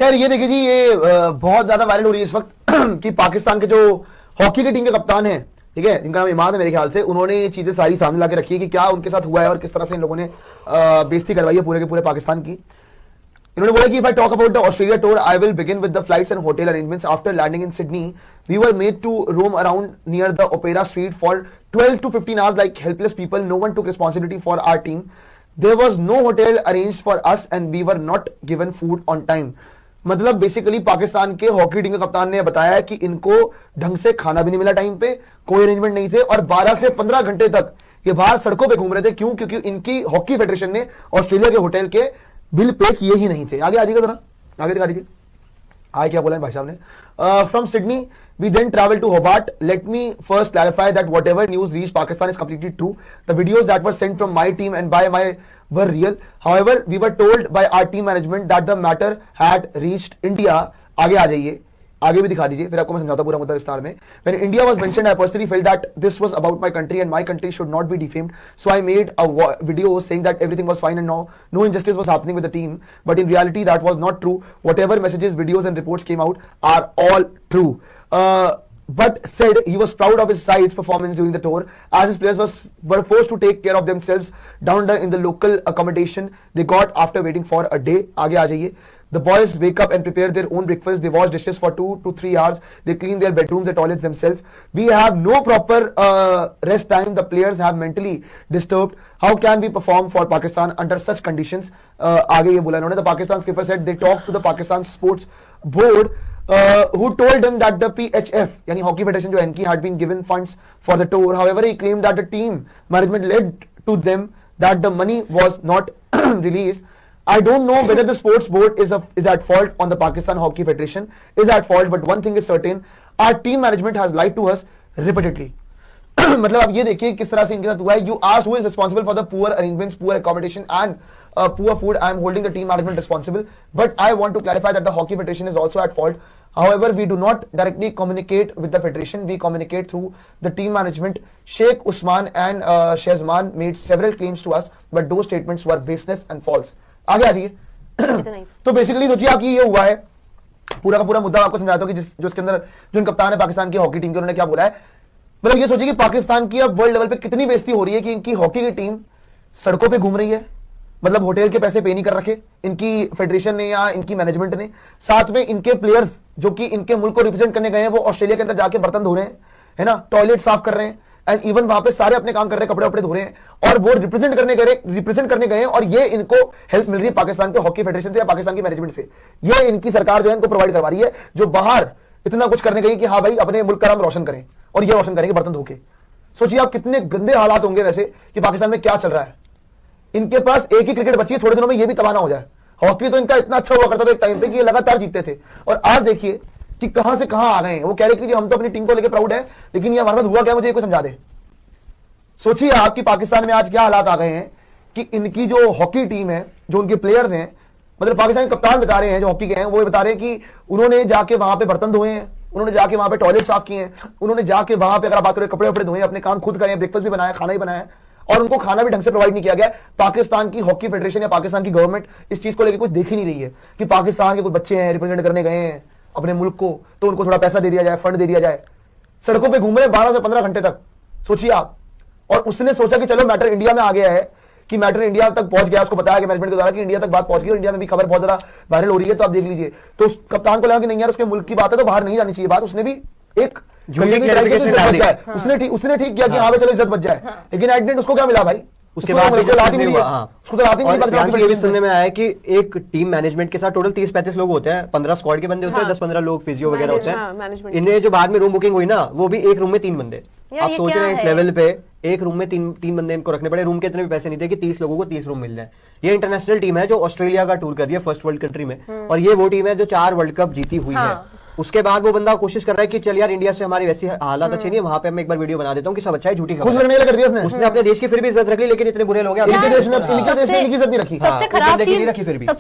खैर ये देखिए जी, ये बहुत ज्यादा वायरल हो रही है इस वक्त कि पाकिस्तान के जो हॉकी की टीम के कप्तान है, ठीक है, इनका नाम इमाद है मेरे ख्याल से, उन्होंने ये चीजें सारी सामने ला के रखी है कि क्या उनके साथ हुआ है और किस तरह से इन लोगों ने बेइज्जती करवाई है पूरे के पूरे पाकिस्तान की। इन्होंने बोला कि if I talk about the Australia tour, I will begin with the flights and hotel arrangements. After landing in Sydney, we were made to roam around near the Opera Street for 12 to 15 hours like helpless people. No one took responsibility for our team. There was no hotel arranged for us and we were not given food on time. मतलब basically Pakistan के hockey team के कप्तान ने बताया कि इनको ढंग से खाना भी नहीं मिला टाइम पे, कोई अरेंजमेंट नहीं थे और 12 से 15 घंटे तक ये बाहर सड़कों पे घूम रहे थे। क्यों? क्योंकि इनकी हॉकी फेडरेशन ने ऑस्ट्रेलिया के होटल के बिल पे किए ही नहीं थे। आगे आ जाइएगा जरा, आगे दिखा दीजिए आगे क्या बोला है भाई साहब ने। From Sydney we then traveled to Hobart. Let me first clarify that whatever news reached Pakistan is completely true. The videos that were sent from my team and by my were real. However, we were told by our team management that the matter had reached India. आगे आ जाइए, आगे भी दिखा दीजिए, फिर आपको मैं समझाता पूरा मुद्दा विस्तार में। When India was mentioned, I personally felt that this was about my country and my country should not be defamed. So I made a video saying that everything was fine and no injustice was happening with the team. But in reality, that was not true. Whatever messages, videos and reports came out are all true. But said he was proud of his side's performance during the tour, as his players were forced to take care of themselves down in the local accommodation they got after waiting for a day. आगे आ जाइए। The boys wake up and prepare their own breakfast. They wash dishes for 2 to 3 hours. They clean their bedrooms and toilets themselves. We have no proper rest time. The players have mentally disturbed. How can we perform for Pakistan under such conditions? आगे ये बोला इन्होंने। The Pakistan skipper said they talked to the Pakistan Sports Board, who told them that the PHF, यानी hockey federation जो है इनकी, had been given funds for the tour. However, he claimed that the team management led to them that the money was not released. I don't know whether the sports board is at fault on the Pakistan Hockey Federation is at fault, but one thing is certain, our team management has lied to us repeatedly. मतलब आप ये देखिए किस तरह से इनके साथ हुआ है। You asked who is responsible for the poor arrangements, poor accommodation and poor food. I am holding the team management responsible, but I want to clarify that the Hockey Federation is also at fault. However, we do not directly communicate with the federation. We communicate through the team management. Sheikh Usman and Shehzman made several claims to us, but those statements were baseless and false. आगे आ जाइए। तो basically सोचिए आपकी ये हुआ है, पूरा का पूरा मुद्दा आपको समझाता हूं कि जो इसके अंदर जो कप्तान है पाकिस्तान की हॉकी टीम के, उन्होंने क्या बोला है। मतलब ये सोचिए कि पाकिस्तान की अब वर्ल्ड लेवल पे कितनी बेइज्जती हो रही है कि इनकी हॉकी की टीम सड़कों पे घूम रही है, मतलब होटल के पैसे पे नहीं कर रखे इनकी फेडरेशन ने या इनकी मैनेजमेंट ने। साथ में इनके प्लेयर्स जो कि इनके मुल्क को रिप्रेजेंट करने गए हैं, वो ऑस्ट्रेलिया के अंदर जाके बर्तन धो रहे हैं, है ना, टॉयलेट साफ कर रहे हैं, एंड इवन वहां पे सारे अपने काम कर रहे हैं, कपड़े वपड़े धो रहे हैं, और वो रिप्रेजेंट करने गए हैं, और ये इनको हेल्प मिल रही है पाकिस्तान के हॉकी फेडरेशन से या पाकिस्तान की मैनेजमेंट से। ये इनकी सरकार जो है इनको प्रोवाइड करवा रही है, जो बाहर इतना कुछ करने गई कि हाँ भाई अपने मुल्क का नाम रोशन करें, और ये रोशन करेंगे बर्तन धो के। सोचिए आप कितने गंदे हालात होंगे वैसे कि पाकिस्तान में क्या चल रहा है। इनके पास एक ही क्रिकेट बची है, थोड़े दिनों में ये भी तबाह हो जाए। हॉकी तो इनका इतना अच्छा हुआ करता था एक टाइम पे कि ये लगातार जीतते थे, और आज देखिए कि कहां से कहां आ गए हैं। वो कह रहे कि हम तो अपनी टीम को लेकर प्राउड है, लेकिन ये हमारे साथ हुआ क्या, मुझे कोई समझा दे। सोचिए आप कि पाकिस्तान में आज क्या हालात आ गए हैं कि इनकी जो हॉकी टीम है, जो उनके प्लेयर्स हैं, मतलब पाकिस्तान के कप्तान बता रहे हैं जो हॉकी के हैं, वो बता रहे हैं कि उन्होंने जाके वहां पे बर्तन धोए हैं, उन्होंने जाके वहां पे टॉयलेट साफ किए हैं, उन्होंने जाके वहां पे, अगर आप बात करें, कपड़े वपड़े धोए, अपने काम खुद करें, ब्रेकफास्ट भी बनाया, खाना भी बनाया, और उनको खाना भी ढंग से प्रोवाइड नहीं किया गया। पाकिस्तान की हॉकी फेडरेशन या पाकिस्तान की गवर्नमेंट इस चीज को लेकर कुछ देख ही नहीं रही है कि पाकिस्तान के कुछ बच्चे हैं, रिप्रेजेंट करने गए हैं अपने मुल्क को, तो उनको थोड़ा पैसा दे दिया जाए, फंड दे दिया जाए। सड़कों पे घूम रहे 12 से 15 घंटे तक, सोचिए आप। और उसने सोचा कि चलो मैटर इंडिया में आ गया है, कि मैटर इंडिया तक पहुंच गया, उसको बताया कि मैनेजमेंट के द्वारा कि इंडिया तक बात पहुंच गई, और इंडिया में भी खबर बहुत ज्यादा वायरल हो रही है, तो आप देख लीजिए। तो उस कप्तान को लगा कि नहीं यार उसके मुल्क की बात है तो बाहर नहीं जानी चाहिए बात। उसने भी एक उसने ठीक किया कि हाँ भाई चलो इज्जत बच जाए, लेकिन एट द एंड उसको क्या मिला भाई, उसके बाद ये भी सुनने में आया कि एक टीम मैनेजमेंट के साथ टोटल 30-35 लोग होते हैं, 15 स्क्वाड के बंदे होते हैं, 10-15 लोग फिजियो वगैरह होते हैं। इन्हें जो बाद में रूम बुकिंग हुई ना, वो भी एक रूम में 3 बंदे। आप सोच रहे हैं इस लेवल पे एक रूम में तीन बंदे इनको रखने पड़े। रूम के इतने भी पैसे नहीं थे कि 30 लोगों को 30 रूम मिल जाए। ये इंटरनेशनल टीम है जो ऑस्ट्रेलिया का टूर कर रही है, फर्स्ट वर्ल्ड कंट्री में, और ये वो टीम है जो 4 वर्ल्ड कप जीती हुई है। उसके बाद वो बंदा कोशिश कर रहा है कि चल यार इंडिया से हमारी वैसी हालत अच्छी नहीं है, वहां पे मैं एक बार वीडियो बना देता हूँ कि सब अच्छा है, झूठी खबर कर दिया उसने अपने देश की फिर भी इज्जत रख ली, लेकिन इतने बुरे लोग हैं इनके देश ने इज्जत नहीं रखी। सबसे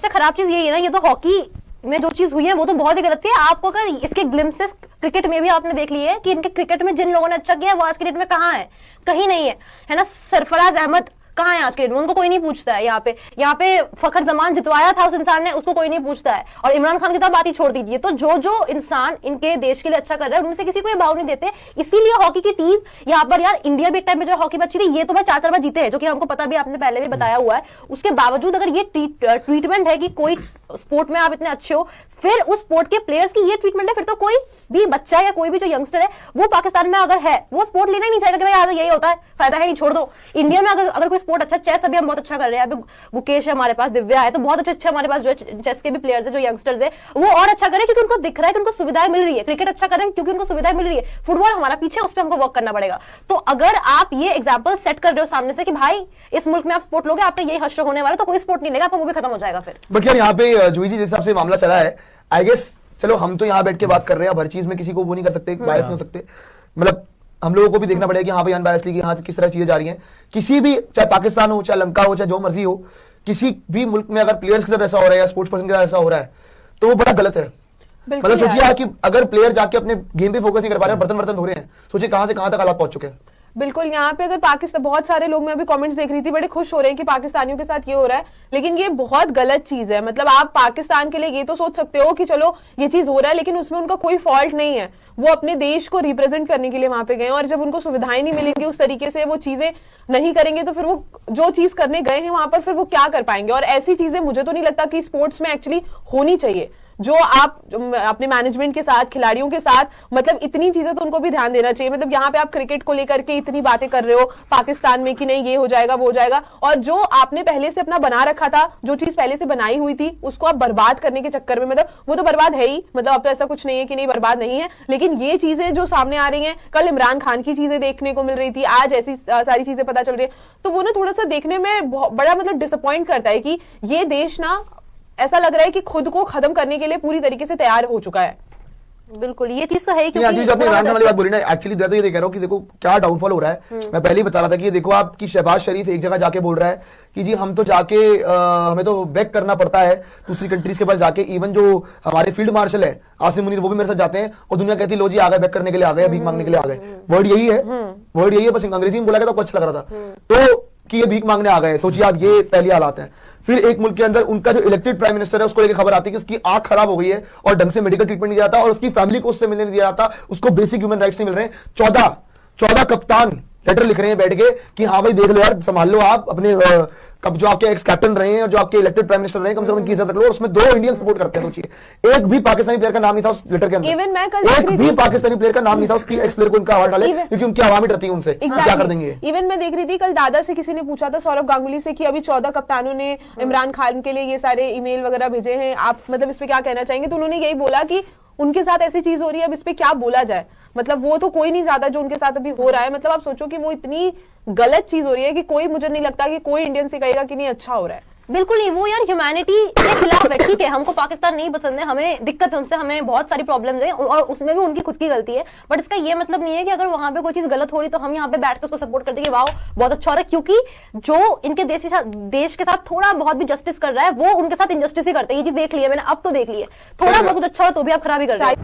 खराब चीज यही है ना, ये तो हॉकी में जो चीज हुई है वो तो बहुत ही गलत थी। आपको अगर इसके ग्लिम्सेस क्रिकेट में भी आपने देख ली है कि इनके क्रिकेट में जिन लोगों ने अच्छा किया है वो आज की डेट में कहाँ है, कहीं नहीं है, है ना। सरफराज अहमद कहाँ है आज के डेट में? उनको कोई नहीं पूछता है। यहाँ पे फखर जमान जितवाया था उस इंसान ने, उसको कोई नहीं पूछता है। और इमरान खान की तो बात ही छोड़ दीजिए। तो जो इंसान इनके देश के लिए अच्छा कर रहा है उनमें से किसी को ये भाव नहीं देते। इसीलिए हॉकी की टीम यहाँ पर, यार इंडिया भी एक टाइम में जो हॉकी बच्ची थी, ये तो मैं 4 बार जीते हैं, जो कि हमको पता भी, आपने पहले भी बताया हुआ है। उसके बावजूद अगर ये ट्रीटमेंट है कि कोई स्पोर्ट में आप इतने अच्छे हो, फिर उस स्पोर्ट के प्लेयर्स की ये ट्रीटमेंट है, फिर तो कोई भी बच्चा या कोई भी जो यंगस्टर है वो पाकिस्तान में अगर है, वो स्पोर्ट लेना ही नहीं चाहेगा कि भाई यहाँ तो यही होता है, फायदा है नहीं, छोड़ दो। इंडिया में अगर कोई स्पोर्ट अच्छा, चेस अभी हम बहुत अच्छा कर रहे हैं, अभी गुकेश है हमारे पास, दिव्या है, तो बहुत अच्छे हमारे पास जो चेस के भी प्लेयर्स है, जो यंगस्टर्स है, वो और अच्छा करें क्योंकि उनको दिख रहा है कि उनको सुविधाएं मिल रही है। क्रिकेट अच्छा करें क्योंकि उनको सुविधाएं मिल रही है। फुटबॉल हमारा पीछे, उस पर हमको वर्क करना पड़ेगा। तो अगर आप ये एग्जाम्पल सेट कर रहे हो सामने से कि भाई इस मुल्क में आप स्पोर्ट लोगे, आप तो यही हश्र होने वाला, तो कोई स्पोर्ट नहीं लेगा, आपको वो भी खत्म हो जाएगा फिर। बट यार यहाँ पे जूही जी जिस हिसाब से मामला चला है, आई गेस चलो हम तो यहाँ बैठ के बात कर रहे हैं, अब हर चीज में किसी को वो नहीं कर सकते, बायस नहीं हो सकते। मतलब हम लोगों को भी देखना पड़ेगा कि हाँ भाई अनबायसली कि हाँ किस तरह चीजें जा रही हैं। किसी भी, चाहे पाकिस्तान हो, चाहे लंका हो, चाहे जो मर्जी हो, किसी भी मुल्क में अगर प्लेयर्स की तरह ऐसा हो रहा है या स्पोर्ट्स पर्सन की तरह ऐसा हो रहा है तो वो बड़ा गलत है। मतलब सोचिए कि अगर प्लेयर जाके अपने गेम पे फोकस नहीं कर पा रहे, बर्तन हो रहे हैं, सोचिए कहां से कहां तक हालात पहुंच चुके हैं। बिल्कुल, यहाँ पे अगर पाकिस्तान, बहुत सारे लोग, मैं अभी कमेंट्स देख रही थी, बड़े खुश हो रहे हैं कि पाकिस्तानियों के साथ ये हो रहा है, लेकिन ये बहुत गलत चीज है। मतलब आप पाकिस्तान के लिए ये तो सोच सकते हो कि चलो ये चीज हो रहा है, लेकिन उसमें उनका कोई फॉल्ट नहीं है। वो अपने देश को रिप्रेजेंट करने के लिए वहां पे गए, और जब उनको सुविधाएं नहीं मिलेंगी, उस तरीके से वो चीजें नहीं करेंगे, तो फिर वो जो चीज करने गए हैं वहां पर, फिर वो क्या कर पाएंगे। और ऐसी चीजें मुझे तो नहीं लगता कि स्पोर्ट्स में एक्चुअली होनी चाहिए। जो आप अपने मैनेजमेंट के साथ, खिलाड़ियों के साथ, मतलब इतनी चीजें तो उनको भी ध्यान देना चाहिए। मतलब यहाँ पे आप क्रिकेट को लेकर के इतनी बातें कर रहे हो पाकिस्तान में कि नहीं ये हो जाएगा वो हो जाएगा, और जो आपने पहले से अपना बना रखा था, जो चीज पहले से बनाई हुई थी, उसको आप बर्बाद करने के चक्कर में, मतलब वो तो बर्बाद है ही, मतलब अब तो ऐसा कुछ नहीं है कि नहीं बर्बाद नहीं है, लेकिन ये चीजें जो सामने आ रही हैं, कल इमरान खान की चीजें देखने को मिल रही थी, आज ऐसी सारी चीजें पता चल रही है, तो वो ना थोड़ा सा देखने में बड़ा मतलब डिसअपॉइंट करता है कि ये देश ना ऐसा लग रहा है कि खुद को खत्म करने के लिए पूरी तरीके से तैयार हो चुका है। बिल्कुल, ये चीज तो है ही, क्योंकि आपने इमरान खान वाली बात बोली ना, एक्चुअली ये देख रहा हूँ कि देखो क्या डाउनफॉल हो रहा है। मैं पहले ही बता रहा था कि ये देखो आपकी शहबाज शरीफ एक जगह जाके बोल रहा है कि जी हम तो जाके हमें तो बैक करना पड़ता है दूसरी कंट्रीज के पास जाके। इवन जो हमारे फील्ड मार्शल है आसिम मुनीर, वो भी मेरे साथ जाते हैं, और दुनिया कहती है लो जी आ गए, बैक करने के लिए आ गए, भीख मांगने के लिए आ गए। वर्ड यही है, वर्ड यही है, बस अंग्रेजी में बोला गया तो अच्छा लग रहा था, तो कि ये भीख मांगने आ गए। सोचिए आप, ये पहली हालात है। फिर एक मुल्क के अंदर उनका जो इलेक्टेड प्राइम मिनिस्टर है उसको लेकर खबर आती है कि उसकी आंख खराब हो गई है और ढंग से मेडिकल ट्रीटमेंट नहीं दिया जाता, और उसकी फैमिली को उससे मिलने नहीं दिया जाता, उसको बेसिक ह्यूमन राइट्स नहीं मिल रहे हैं। 14 कप्तान लेटर लिख रहे हैं बैठ के कि हाँ भाई देख लो यार, संभाल लो आप अपने कब जो आपके एक्स कैप्टन रहे हैं और जो आपके इलेक्टेड प्राइम मिनिस्टर रहे हैं, कम से कम उनकी इज्जत रख लो। और उसमें 2 इंडियन सपोर्ट करते हैं। सोचिए एक भी पाकिस्तानी प्लेयर का नाम नहीं था उस लेटर के अंदर, एक भी पाकिस्तानी प्लेयर का नाम नहीं था उसकी एक्स प्लेयर को उनका अवार्ड डाले, क्योंकि उनकी आवामी डरती है उनसे, क्या कर देंगे। इवन मैं देख रही थी कल दादा से किसी ने पूछा था, सौरभ गांगुली से, कि अभी 14 कप्तानों ने इमरान खान के लिए ये सारे ईमेल वगैरह भेजे हैं, आप मतलब इस पे क्या कहना चाहेंगे? तो उन्होंने यही बोला कि उनके साथ ऐसी चीज हो रही है, अब इस पे क्या बोला जाए। मतलब वो तो कोई नहीं चाहता जो उनके साथ अभी हो रहा है। मतलब आप सोचो कि वो इतनी गलत चीज हो रही है कि कोई, मुझे नहीं लगता कि कोई इंडियन से कहेगा कि नहीं अच्छा हो रहा है। बिल्कुल नहीं, वो यार ह्यूमैनिटी के खिलाफ है। ठीक है, हमको पाकिस्तान नहीं पसंद है, हमें दिक्कत है उनसे, हमें बहुत सारी प्रॉब्लम्स है, और उसमें भी उनकी खुद की गलती है। बट इसका ये मतलब नहीं है कि अगर वहां पे कोई चीज गलत हो रही तो हम यहाँ पे बैठ के उसको सपोर्ट कर देंगे, वाओ बहुत अच्छा हो रहा है, क्योंकि जो इनके देश के साथ थोड़ा बहुत भी जस्टिस कर रहा है वो उनके साथ इनजस्टिस ही करता है। ये चीज देख ली है मैंने, अब तो देख ली है, थोड़ा बहुत कुछ अच्छा हो तो भी आप खराबी कर रहे हैं।